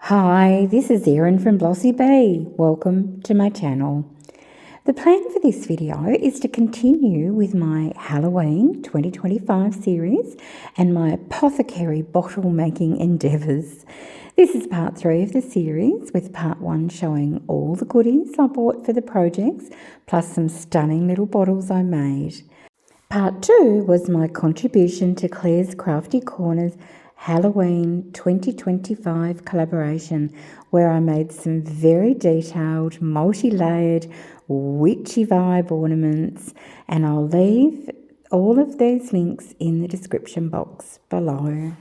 Hi, this is Erin from Blossy Bee. Welcome to my channel. The plan for this video is to continue with my Halloween 2025 series and my Apothecary bottle making endeavours. This is part 3 of the series, with part 1 showing all the goodies I bought for the projects, plus some stunning little bottles I made. Part 2 was my contribution to Claire's Crafty Corner's Halloween 2025 collaboration, where I made some very detailed, multi-layered, witchy vibe ornaments, and I'll leave all of these links in the description box below.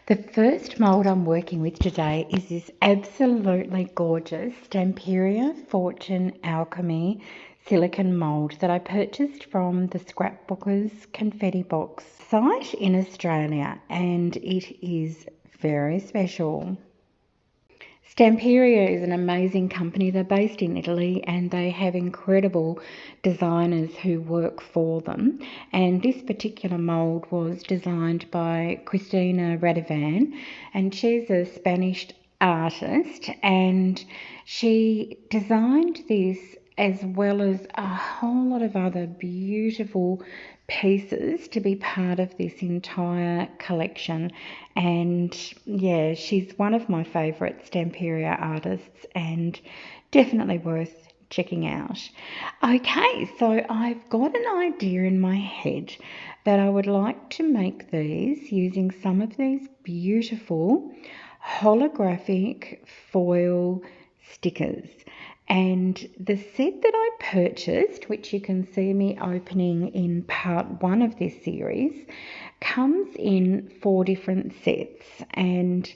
The first mould I'm working with today is this absolutely gorgeous Stamperia Fortune Alchemy Silicone mould that I purchased from the Scrapbookers Confetti Box site in Australia, and it is very special. Stamperia is an amazing company. They're based in Italy and they have incredible designers who work for them. And this particular mould was designed by Cristina Radovan, and she's a Spanish artist, and she designed this as well as a whole lot of other beautiful pieces to be part of this entire collection. And yeah, she's one of my favourite Stamperia artists and definitely worth checking out. Okay, so I've got an idea in my head that I would like to make these using some of these beautiful holographic foil stickers. And the set that I purchased, which you can see me opening in part 1 of this series, comes in 4 different sets, and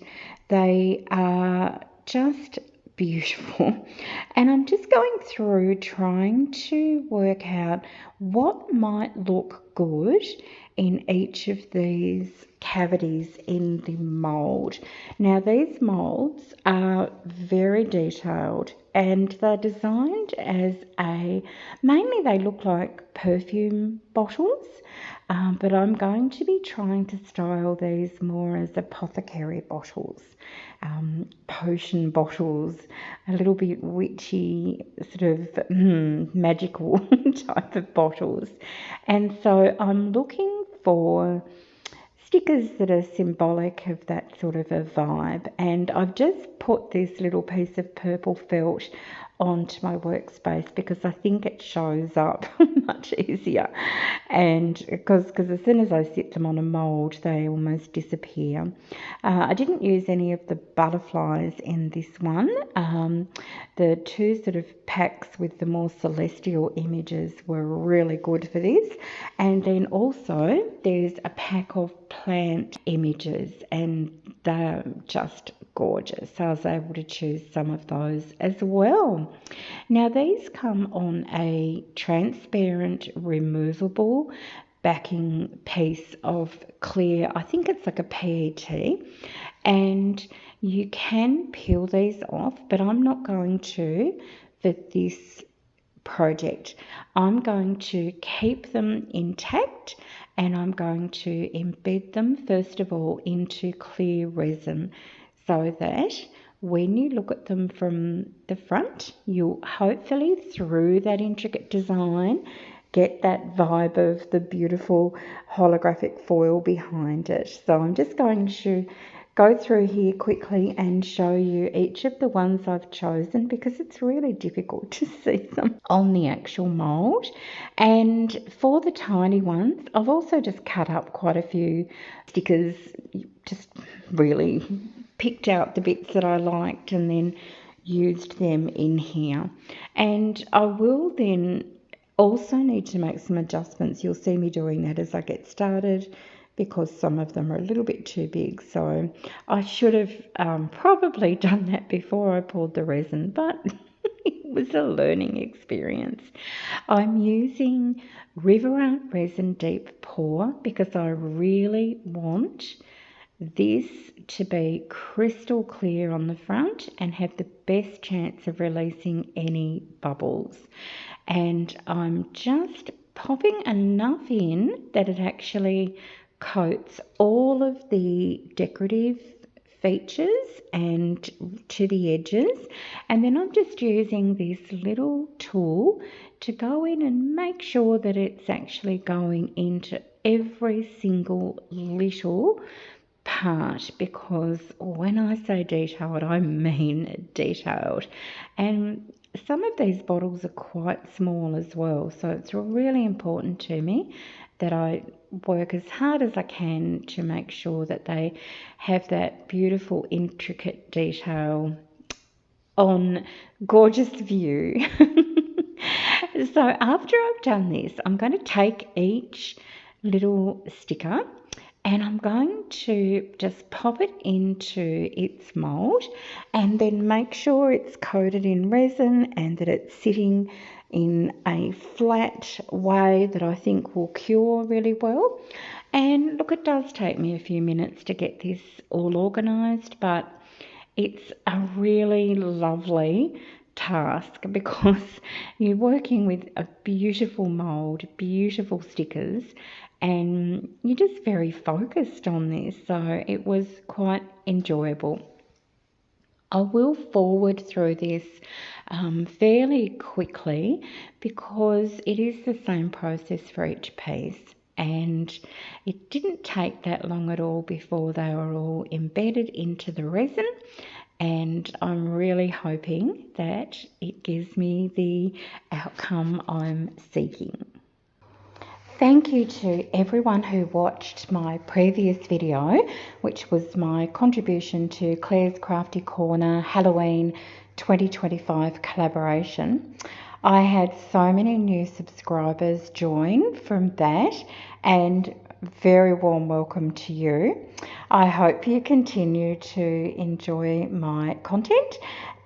they are just beautiful. And I'm just going through trying to work out what might look good in each of these cavities in the mould. Now, these moulds are very detailed and they're designed as mainly they look like perfume bottles, but I'm going to be trying to style these more as apothecary bottles, potion bottles, a little bit witchy, sort of magical type of bottles. And so I'm looking for stickers that are symbolic of that sort of a vibe, and I've just put this little piece of purple felt onto my workspace because I think it shows up much easier, and because as soon as I sit them on a mould they almost disappear. I didn't use any of the butterflies in this one. The 2 sort of packs with the more celestial images were really good for this, and then also there's a pack of plant images and they're just gorgeous, so I was able to choose some of those as well. Now, these come on a transparent removable backing piece of clear, I think it's like a PET, and you can peel these off, but I'm not going to for this project. I'm going to keep them intact, and I'm going to embed them first of all into clear resin, so that when you look at them from the front, you'll hopefully, through that intricate design, get that vibe of the beautiful holographic foil behind it. So I'm just going to go through here quickly and show you each of the ones I've chosen, because it's really difficult to see them on the actual mould. And for the tiny ones, I've also just cut up quite a few stickers, just really picked out the bits that I liked and then used them in here. And I will then also need to make some adjustments. You'll see me doing that as I get started, because some of them are a little bit too big. So I should have probably done that before I poured the resin, but it was a learning experience. I'm using River Art Resin Deep Pour because I really want this to be crystal clear on the front and have the best chance of releasing any bubbles. And I'm just popping enough in that it actually coats all of the decorative features and to the edges, and then I'm just using this little tool to go in and make sure that it's actually going into every single little part, because when I say detailed, I mean detailed. And some of these bottles are quite small as well, so it's really important to me that I work as hard as I can to make sure that they have that beautiful intricate detail on gorgeous view. So after I've done this, I'm going to take each little sticker and I'm going to just pop it into its mould and then make sure it's coated in resin and that it's sitting in a flat way that I think will cure really well. And look, it does take me a few minutes to get this all organised, but it's a really lovely task because you're working with a beautiful mould, beautiful stickers, and you're just very focused on this. So it was quite enjoyable. I will forward through this fairly quickly because it is the same process for each piece, and it didn't take that long at all before they were all embedded into the resin, and I'm really hoping that it gives me the outcome I'm seeking. Thank you to everyone who watched my previous video, which was my contribution to Claire's Crafty Corner Halloween 2025 collaboration. I had so many new subscribers join from that, and very warm welcome to you. I hope you continue to enjoy my content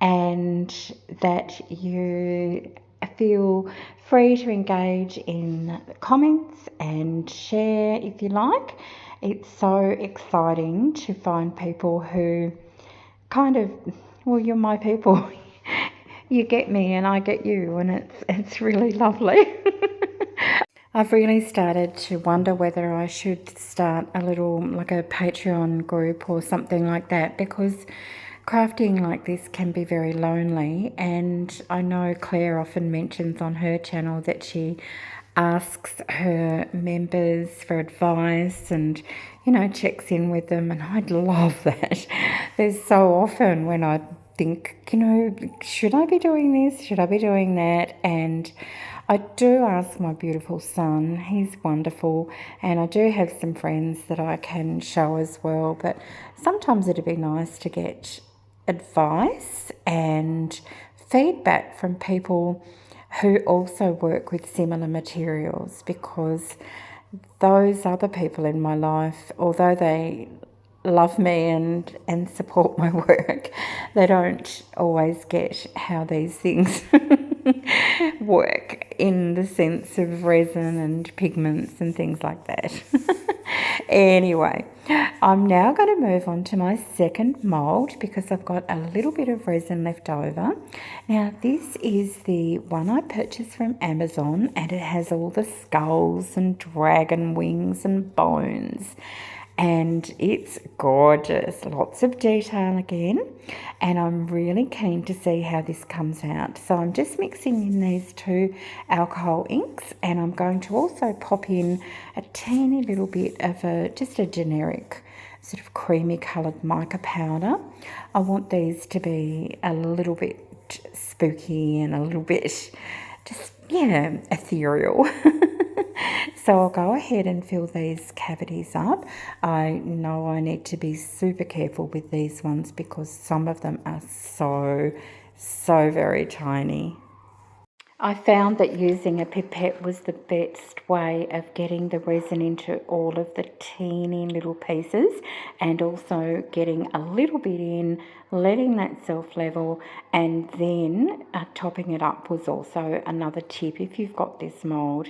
and that you feel free to engage in comments and share if you like. It's so exciting to find people who kind of, well, you're my people. You get me and I get you, and it's really lovely. I've really started to wonder whether I should start a little, like a Patreon group or something like that, because crafting like this can be very lonely, and I know Claire often mentions on her channel that she asks her members for advice and, you know, checks in with them, and I'd love that. There's so often when I think, you know, should I be doing this? Should I be doing that? And I do ask my beautiful son. He's wonderful, and I do have some friends that I can show as well, but sometimes it'd be nice to get advice and feedback from people who also work with similar materials, because those other people in my life, although they love me and support my work, they don't always get how these things work in the sense of resin and pigments and things like that. Anyway, I'm now going to move on to my second mould because I've got a little bit of resin left over. Now, this is the one I purchased from Amazon, and it has all the skulls and dragon wings and bones, and it's gorgeous. Lots of detail again, and I'm really keen to see how this comes out. So I'm just mixing in these two alcohol inks, and I'm going to also pop in a teeny little bit of just a generic sort of creamy coloured mica powder. I want these to be a little bit spooky and a little bit just, yeah, ethereal. So I'll go ahead and fill these cavities up. I know I need to be super careful with these ones because some of them are so very tiny. I found that using a pipette was the best way of getting the resin into all of the teeny little pieces, and also getting a little bit in, letting that self-level, and then topping it up was also another tip if you've got this mould.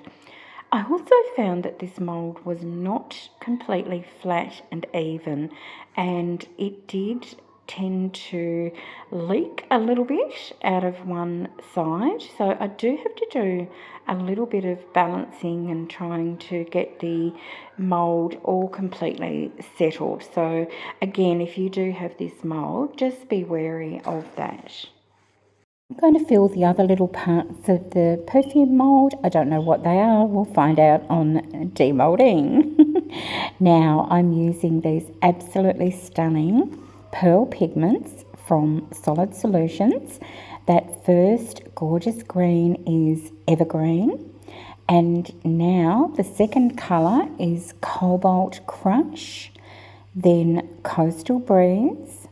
I also found that this mould was not completely flat and even, and it did tend to leak a little bit out of one side, so I do have to do a little bit of balancing and trying to get the mould all completely settled. So again, if you do have this mould, just be wary of that. I'm going to fill the other little parts of the perfume mould. I don't know what they are. We'll find out on demoulding. Now I'm using these absolutely stunning pearl pigments from Solid Solutions. That first gorgeous green is Evergreen. And now the second colour is Cobalt Crush, then Coastal Breeze,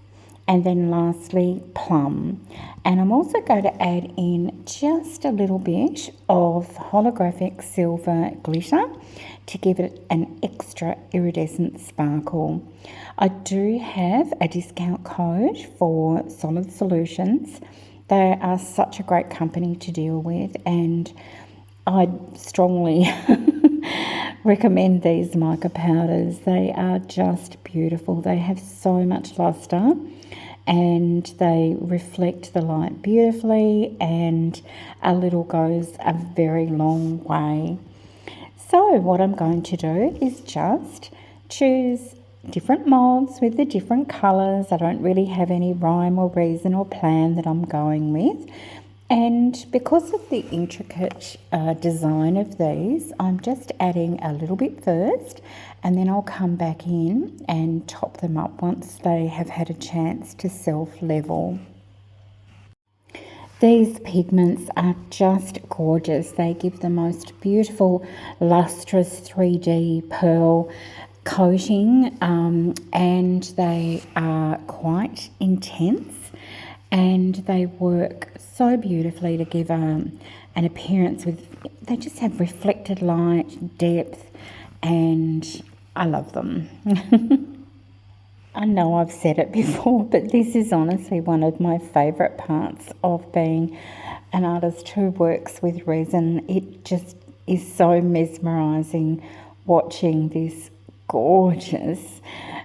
and then lastly Plum. And I'm also going to add in just a little bit of holographic silver glitter to give it an extra iridescent sparkle. I do have a discount code for Solid Solutions. They are such a great company to deal with, and I strongly recommend these mica powders. They are just beautiful. They have so much luster and they reflect the light beautifully, and a little goes a very long way. So what I'm going to do is just choose different molds with the different colours. I don't really have any rhyme or reason or plan that I'm going with. And because of the intricate design of these, I'm just adding a little bit first, and then I'll come back in and top them up once they have had a chance to self-level. These pigments are just gorgeous. They give the most beautiful lustrous 3D pearl coating, and they are quite intense, and they work so beautifully to give an appearance with, they just have reflected light, depth, and I love them. I know I've said it before, but this is honestly one of my favourite parts of being an artist who works with resin. It just is so mesmerising watching this gorgeous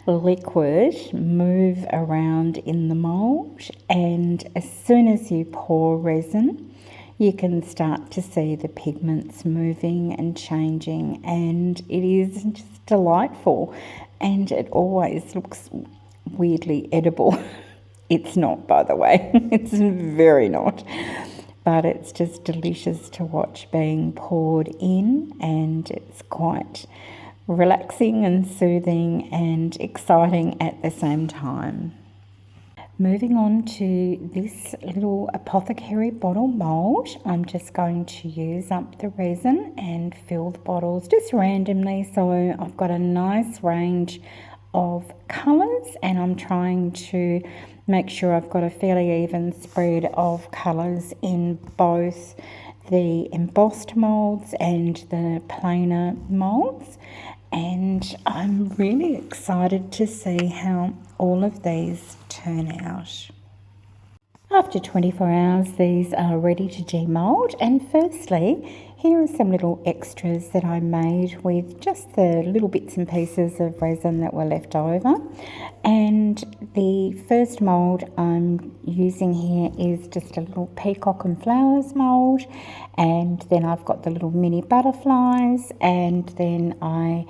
liquid move around in the mould, and as soon as you pour resin, you can start to see the pigments moving and changing, and it is just delightful, and it always looks weirdly edible. It's not, by the way. It's very not, but it's just delicious to watch being poured in, and it's quite relaxing and soothing and exciting at the same time. Moving on to this little Apothecary bottle mould, I'm just going to use up the resin and fill the bottles just randomly, so I've got a nice range of colours, and I'm trying to make sure I've got a fairly even spread of colours in both the embossed moulds and the plainer moulds. And I'm really excited to see how all of these turn out. After 24 hours, these are ready to demould, and firstly, here are some little extras that I made with just the little bits and pieces of resin that were left over. And the first mould I'm using here is just a little peacock and flowers mould, and then I've got the little mini butterflies, and then I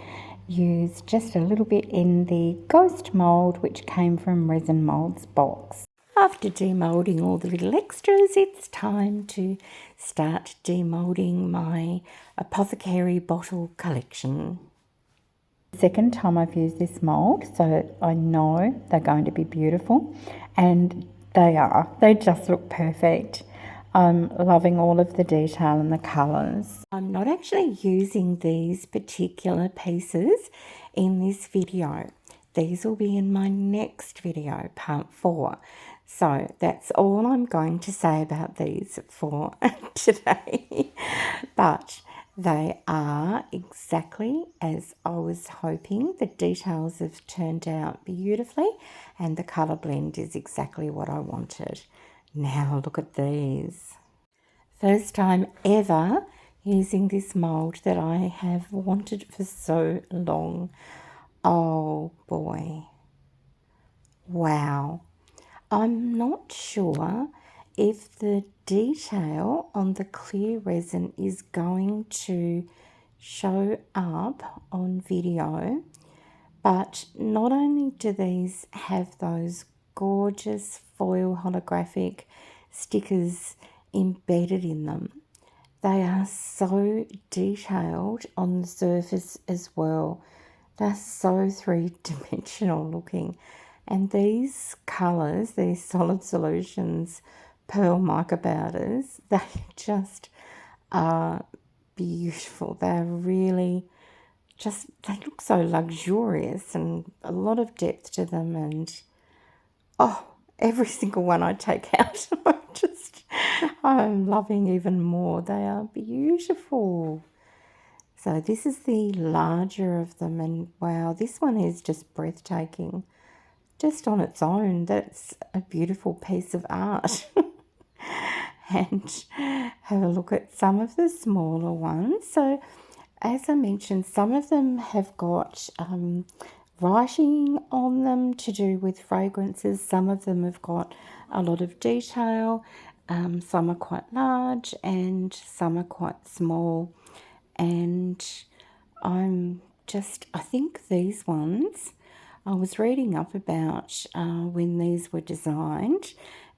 used just a little bit in the ghost mould, which came from Resin Moulds box. After demoulding all the little extras, it's time to start demoulding my Apothecary bottle collection. Second time I've used this mould, so I know they're going to be beautiful, and they are. They just look perfect. I'm loving all of the detail and the colours. I'm not actually using these particular pieces in this video. These will be in my next video, part 4. So that's all I'm going to say about these for today. But they are exactly as I was hoping. The details have turned out beautifully, and the colour blend is exactly what I wanted. Now look at these. First time ever using this mould that I have wanted for so long. Oh boy. Wow. I'm not sure if the detail on the clear resin is going to show up on video, but not only do these have those gorgeous foil holographic stickers embedded in them, they are so detailed on the surface as well. They're so three-dimensional looking. And these colours, these solid solutions, pearl mica powders, they just are beautiful. They're really just, they look so luxurious and a lot of depth to them. And oh, every single one I take out, I'm loving even more. They are beautiful. So this is the larger of them, and wow, this one is just breathtaking. Just on its own, that's a beautiful piece of art. And have a look at some of the smaller ones. So as I mentioned, some of them have got writing on them to do with fragrances. Some of them have got a lot of detail. Some are quite large and some are quite small. And I think these ones, I was reading up about when these were designed,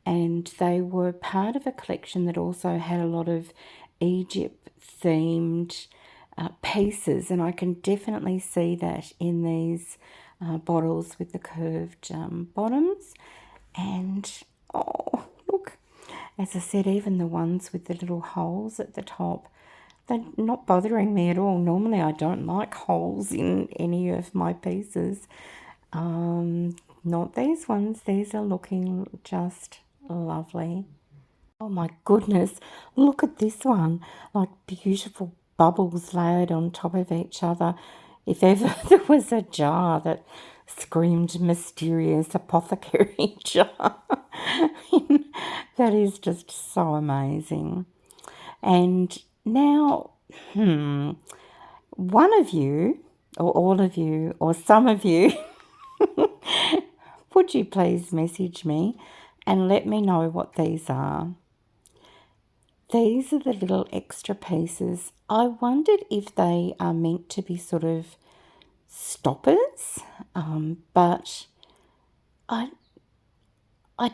and they were part of a collection that also had a lot of Egypt themed pieces, and I can definitely see that in these bottles with the curved bottoms. And oh, look, as I said, even the ones with the little holes at the top, they're not bothering me at all. Normally I don't like holes in any of my pieces. Not these ones. These are looking just lovely. Oh my goodness, look at this one. Like beautiful bubbles layered on top of each other. If ever there was a jar that screamed mysterious apothecary jar. That is just so amazing. And now, one of you, or all of you, or some of you, would you please message me and let me know what these are? These are the little extra pieces. I wondered if they are meant to be sort of stoppers, but I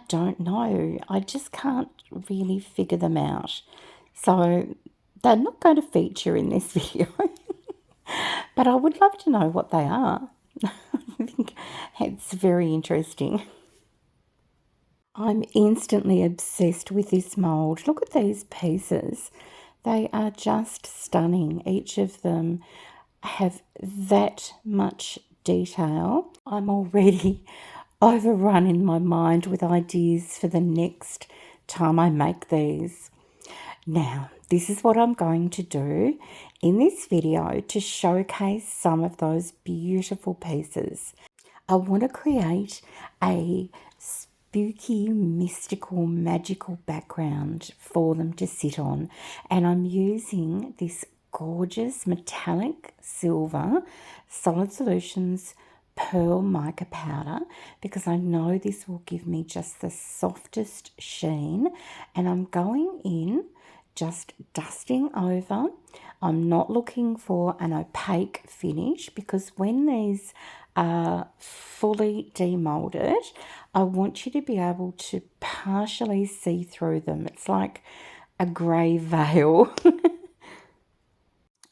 don't know. I just can't really figure them out. So they're not going to feature in this video, but I would love to know what they are. I think it's very interesting. I'm instantly obsessed with this mould. Look at these pieces. They are just stunning. Each of them have that much detail. I'm already overrun in my mind with ideas for the next time I make these. Now, this is what I'm going to do in this video to showcase some of those beautiful pieces. I want to create a spooky, mystical, magical background for them to sit on, and I'm using this gorgeous metallic silver Solid Solutions pearl mica powder because I know this will give me just the softest sheen, and I'm going in just dusting over. I'm not looking for an opaque finish because when these are fully demolded, I want you to be able to partially see through them. It's like a grey veil.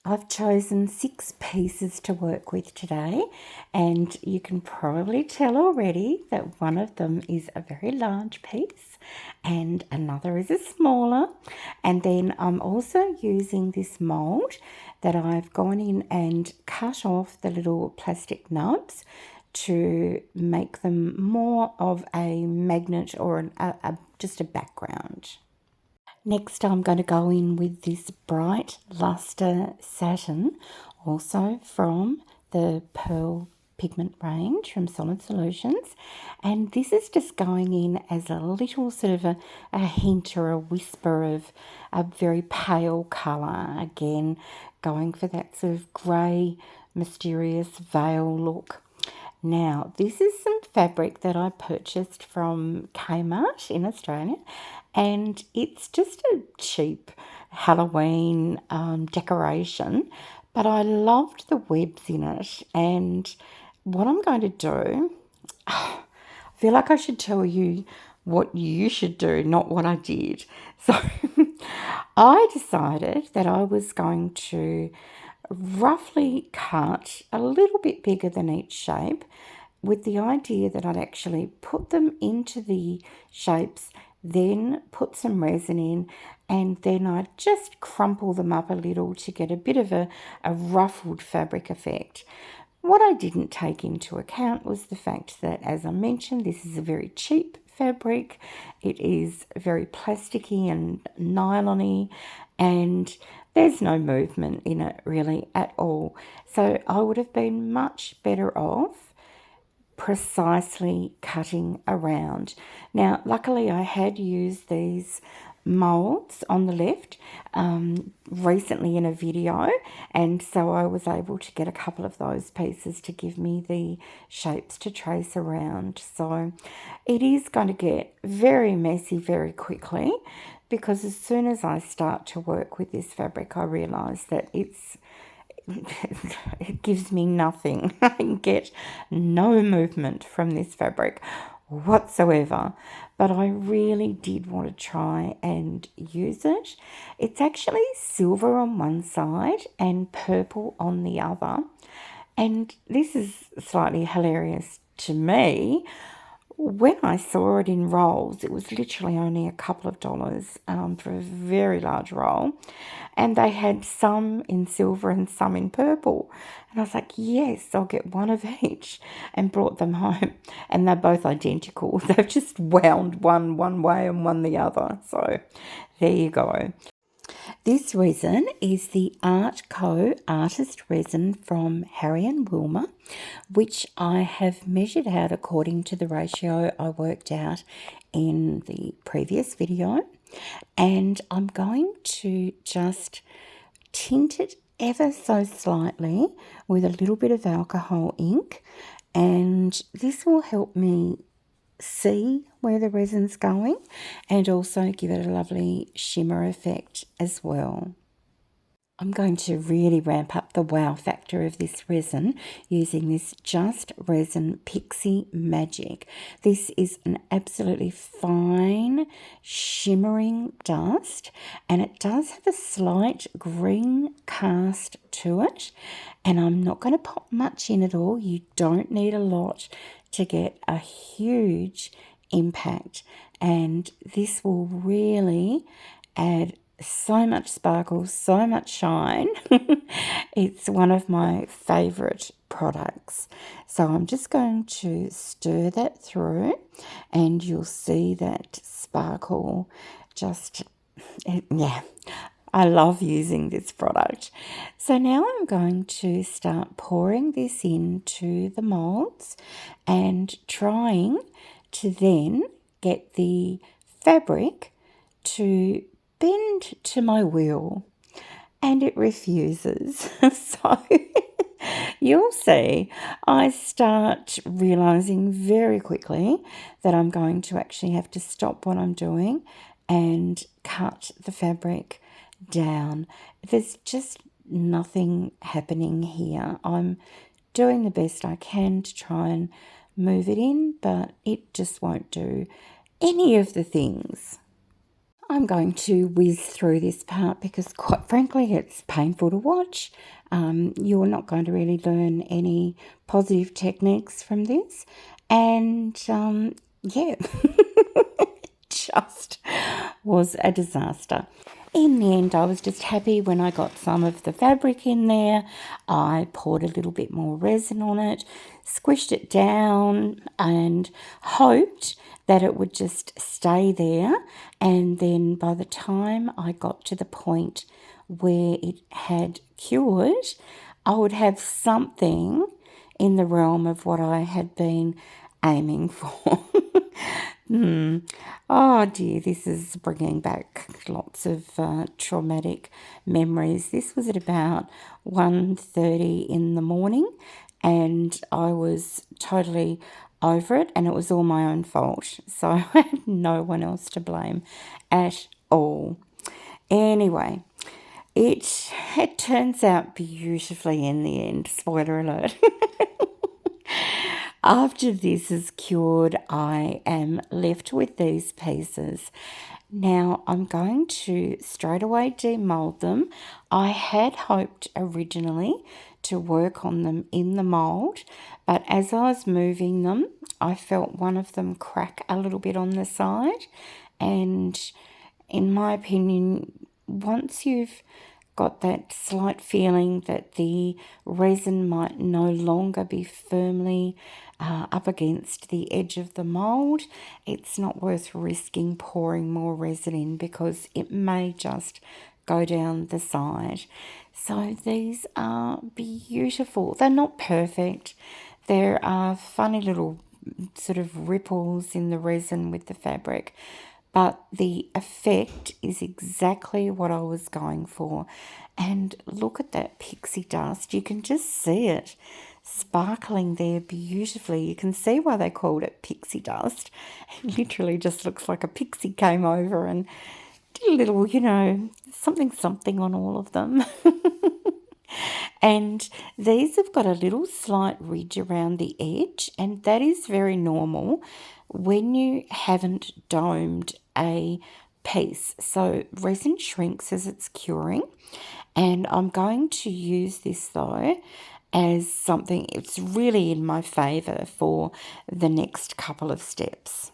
I've chosen 6 pieces to work with today, and you can probably tell already that one of them is a very large piece and another is a smaller. And then I'm also using this mould that I've gone in and cut off the little plastic nubs to make them more of a magnet or just a background. Next, I'm going to go in with this bright luster satin, also from the Pearl Pigment range from Solid Solutions. And this is just going in as a little sort of a hint or a whisper of a very pale colour. Again, going for that sort of grey, mysterious veil look. Now, this is some fabric that I purchased from Kmart in Australia, and it's just a cheap Halloween decoration, but I loved the webs in it. And what I'm going to do, I feel like I should tell you what you should do, not what I did. So I decided that I was going to roughly cut a little bit bigger than each shape, with the idea that I'd actually put them into the shapes, then put some resin in, and then I'd just crumple them up a little to get a bit of a ruffled fabric effect. What I didn't take into account was the fact that, as I mentioned, this is a very cheap fabric. It is very plasticky and nylon-y, and there's no movement in it really at all. So I would have been much better off precisely cutting around. Now, luckily I had used these molds on the left recently in a video, and so I was able to get a couple of those pieces to give me the shapes to trace around. So it is going to get very messy very quickly, because as soon as I start to work with this fabric, I realise that it gives me nothing. I get no movement from this fabric whatsoever, but I really did want to try and use it. It's actually silver on one side and purple on the other, and this is slightly hilarious to me. When I saw it in rolls, it was literally only a couple of dollars for a very large roll. And they had some in silver and some in purple. And I was like, yes, I'll get one of each, and brought them home. And they're both identical. They've just wound one way and one the other. So there you go. This resin is the Art Co Artist Resin from Harry and Wilma, which I have measured out according to the ratio I worked out in the previous video. And I'm going to just tint it ever so slightly with a little bit of alcohol ink, and this will help me see where the resin's going and also give it a lovely shimmer effect as well. I'm going to really ramp up the wow factor of this resin using this Just Resin Pixie Magic. This is an absolutely fine shimmering dust, and it does have a slight green cast to it, and I'm not going to pop much in at all. You don't need a lot to get a huge impact, and this will really add so much sparkle, so much shine. It's one of my favourite products. So I'm just going to stir that through, and you'll see that sparkle just, yeah, I love using this product. So now I'm going to start pouring this into the moulds and trying to then get the fabric to bend to my will, and it refuses. So you'll see I start realizing very quickly that I'm going to actually have to stop what I'm doing and cut the fabric down. There's just nothing happening here. I'm doing the best I can to try and move it in, but it just won't do any of the things. I'm going to whiz through this part because, quite frankly, it's painful to watch. You're not going to really learn any positive techniques from this. And, yeah, it just was a disaster. In the end, I was just happy when I got some of the fabric in there. I poured a little bit more resin on it, squished it down, and hoped that it would just stay there. And then by the time I got to the point where it had cured, I would have something in the realm of what I had been aiming for. Oh dear, this is bringing back lots of traumatic memories. This was at about 1:30 in the morning, and I was totally over it, and it was all my own fault. So I had no one else to blame at all. Anyway, it turns out beautifully in the end. Spoiler alert. After this is cured, I am left with these pieces. Now I'm going to straight away demold them. I had hoped originally to work on them in the mould, but as I was moving them, I felt one of them crack a little bit on the side, and in my opinion, once you've got that slight feeling that the resin might no longer be firmly up against the edge of the mould, it's not worth risking pouring more resin in because it may just go down the side. So these are beautiful. They're not perfect. There are funny little sort of ripples in the resin with the fabric, but the effect is exactly what I was going for. And look at that pixie dust. You can just see it sparkling there beautifully. You can see why they called it pixie dust. It literally just looks like a pixie came over and did a little, something on all of them. And these have got a little slight ridge around the edge, and that is very normal when you haven't domed a piece. So resin shrinks as it's curing, and I'm going to use this though as something, it's really in my favour for the next couple of steps.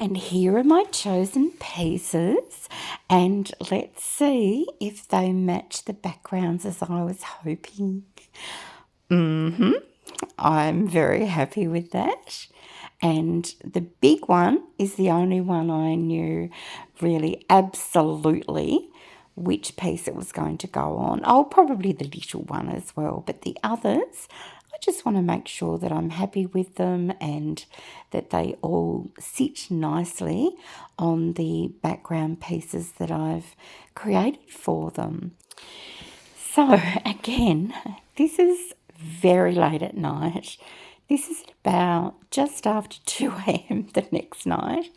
And here are my chosen pieces, and let's see if they match the backgrounds as I was hoping. I'm very happy with that. And the big one is the only one I knew really absolutely which piece it was going to go on. Oh, probably the little one as well, but the others, I just want to make sure that I'm happy with them and that they all sit nicely on the background pieces that I've created for them. So again, this is very late at night. This is about just after 2 a.m. the next night,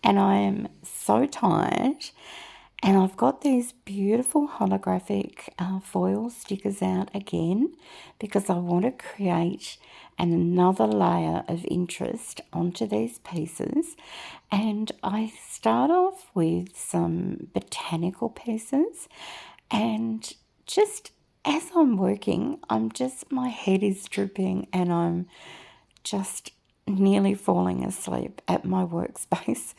and I am so tired. And I've got these beautiful holographic foil stickers out again because I want to create another layer of interest onto these pieces. And I start off with some botanical pieces, and just as I'm working, my head is drooping and I'm just nearly falling asleep at my workspace.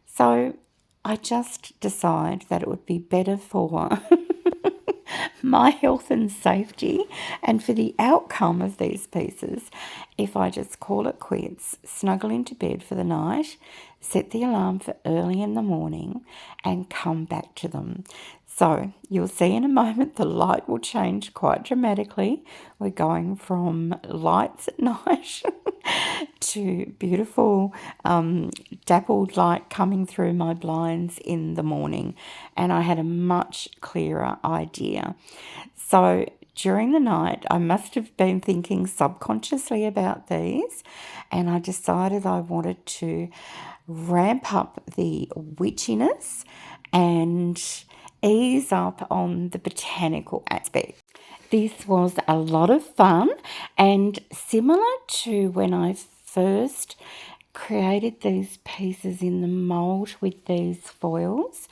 So I just decide that it would be better for my health and safety and for the outcome of these pieces if I just call it quits, snuggle into bed for the night, set the alarm for early in the morning, and come back to them. So you'll see in a moment the light will change quite dramatically. We're going from lights at night to beautiful dappled light coming through my blinds in the morning, and I had a much clearer idea. So during the night, I must have been thinking subconsciously about these, and I decided I wanted to ramp up the witchiness and ease up on the botanical aspect. This was a lot of fun, and similar to when I first created these pieces in the mould with these foils,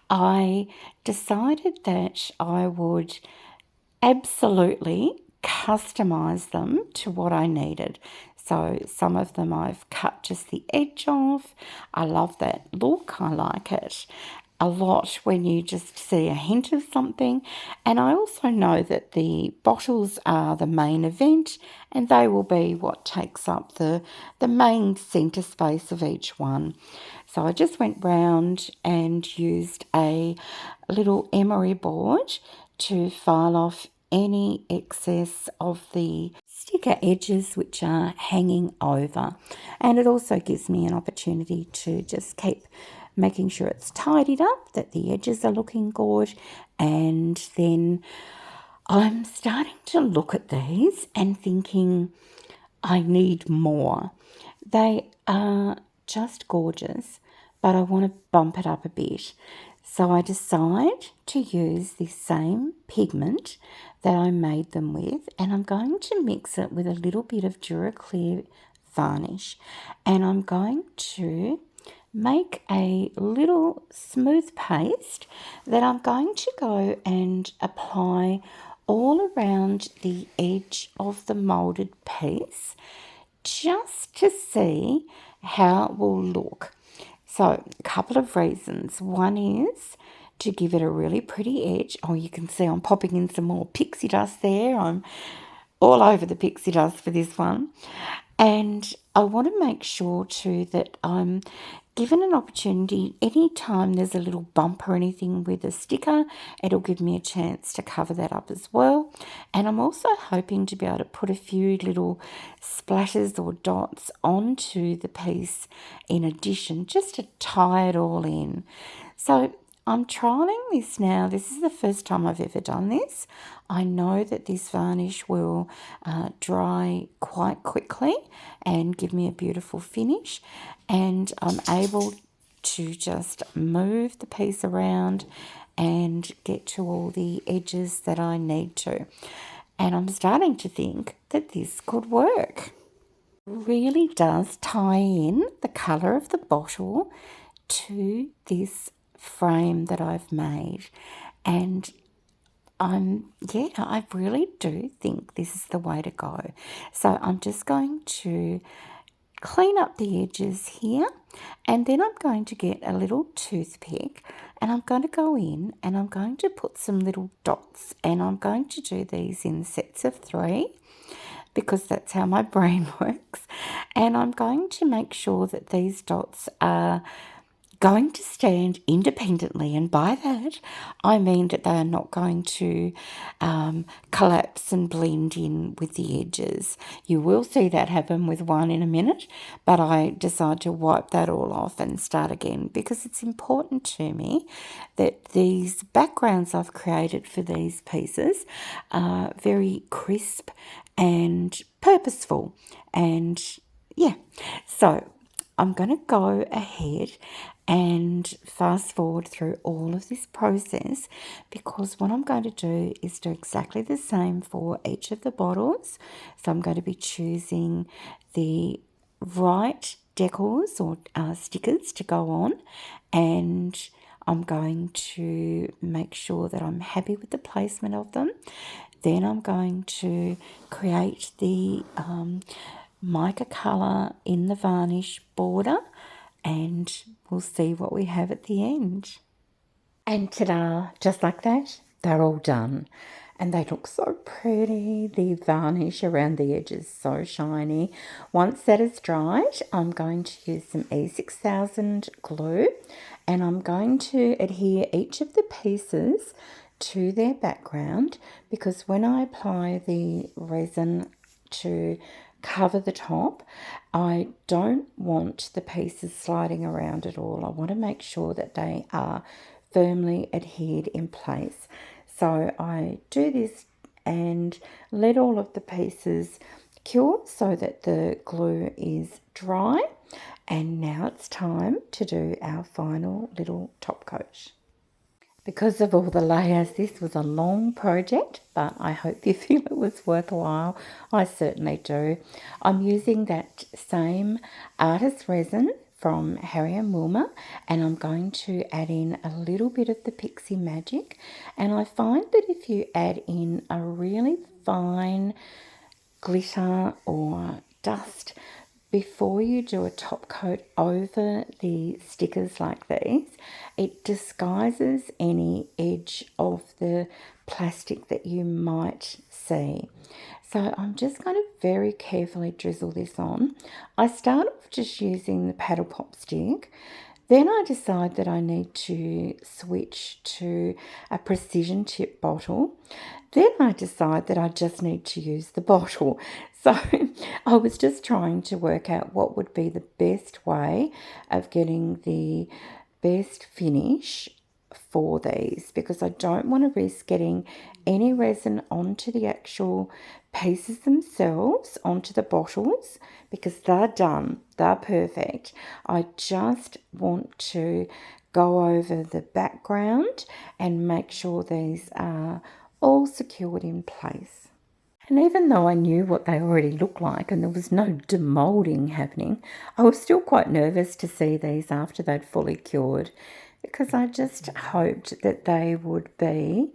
I decided that I would absolutely customize them to what I needed. So some of them I've cut just the edge off. I love that look. I like it a lot when you just see a hint of something. And I also know that the bottles are the main event, and they will be what takes up the main centre space of each one. So I just went round and used a little emery board to file off any excess of the sticker edges which are hanging over. And it also gives me an opportunity to just keep making sure it's tidied up, that the edges are looking good, and then I'm starting to look at these and thinking I need more. They are just gorgeous, but I want to bump it up a bit. So I decide to use the same pigment that I made them with, and I'm going to mix it with a little bit of Duraclear varnish, and I'm going to make a little smooth paste that I'm going to go and apply all around the edge of the moulded piece just to see how it will look. So a couple of reasons. One is to give it a really pretty edge. Oh, you can see I'm popping in some more pixie dust there. I'm all over the pixie dust for this one. And I want to make sure too that I'm given an opportunity anytime there's a little bump or anything with a sticker, it'll give me a chance to cover that up as well. And I'm also hoping to be able to put a few little splashes or dots onto the piece in addition, just to tie it all in. So I'm trialling this now. This is the first time I've ever done this. I know that this varnish will dry quite quickly and give me a beautiful finish, and I'm able to just move the piece around and get to all the edges that I need to. And I'm starting to think that this could work. It really does tie in the colour of the bottle to this frame that I've made, and I really do think this is the way to go. So I'm just going to clean up the edges here, and then I'm going to get a little toothpick and I'm going to go in and I'm going to put some little dots, and I'm going to do these in sets of 3 because that's how my brain works. And I'm going to make sure that these dots are going to stand independently, and by that I mean that they are not going to collapse and blend in with the edges. You will see that happen with one in a minute, but I decide to wipe that all off and start again because it's important to me that these backgrounds I've created for these pieces are very crisp and purposeful. And yeah, so I'm going to go ahead and fast forward through all of this process, because what I'm going to do is do exactly the same for each of the bottles. So I'm going to be choosing the right decals or stickers to go on, and I'm going to make sure that I'm happy with the placement of them. Then I'm going to create the mica colour in the varnish border, and we'll see what we have at the end. And ta-da, just like that, they're all done. And they look so pretty. The varnish around the edges so shiny. Once that is dried, I'm going to use some E6000 glue, and I'm going to adhere each of the pieces to their background, because when I apply the resin to cover the top, I don't want the pieces sliding around at all. I want to make sure that they are firmly adhered in place. So I do this and let all of the pieces cure so that the glue is dry. And now it's time to do our final little top coat. Because of all the layers, this was a long project, but I hope you feel it was worthwhile. I certainly do. I'm using that same artist resin from Harry and Wilma, and I'm going to add in a little bit of the Pixie magic. And I find that if you add in a really fine glitter or dust before you do a top coat over the stickers like these, it disguises any edge of the plastic that you might see. So I'm just going to very carefully drizzle this on. I start off just using the paddle pop stick. Then I decide that I need to switch to a precision tip bottle. Then I decide that I just need to use the bottle. So I was just trying to work out what would be the best way of getting the best finish for these because I don't want to risk getting any resin onto the actual pieces themselves, onto the bottles, because they're done, they're perfect. I just want to go over the background and make sure these are all secured in place. And even though I knew what they already looked like and there was no demoulding happening, I was still quite nervous to see these after they'd fully cured, because I just hoped that they would be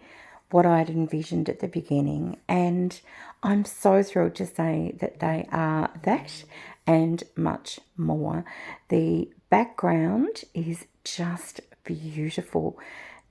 what I'd envisioned at the beginning. And I'm so thrilled to say that they are that and much more. The background is just beautiful.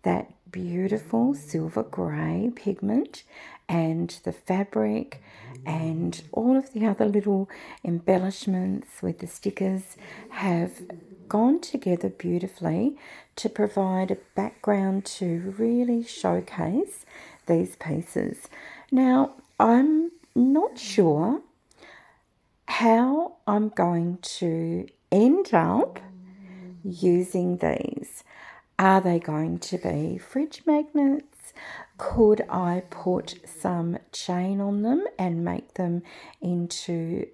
That beautiful silver grey pigment and the fabric and all of the other little embellishments with the stickers have gone together beautifully to provide a background to really showcase these pieces. Now, I'm not sure how I'm going to end up using these. Are they going to be fridge magnets? Could I put some chain on them and make them into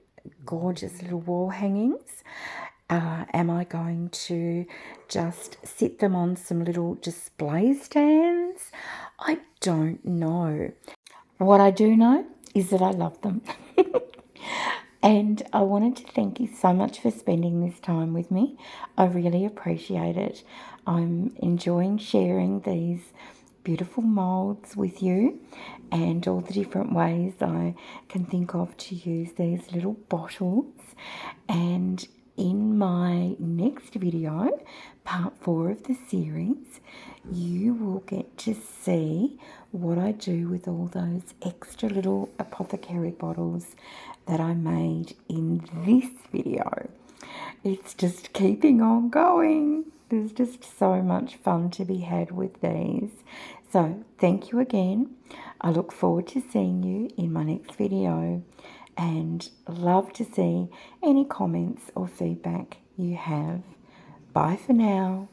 gorgeous little wall hangings? Am I going to just sit them on some little display stands? I don't know. What I do know is that I love them. And I wanted to thank you so much for spending this time with me. I really appreciate it. I'm enjoying sharing these beautiful moulds with you and all the different ways I can think of to use these little bottles. And in my next video, part 4 of the series, you will get to see what I do with all those extra little apothecary bottles that I made in this video. It's just keeping on going. There's just so much fun to be had with these. So thank you again. I look forward to seeing you in my next video and love to see any comments or feedback you have. Bye for now.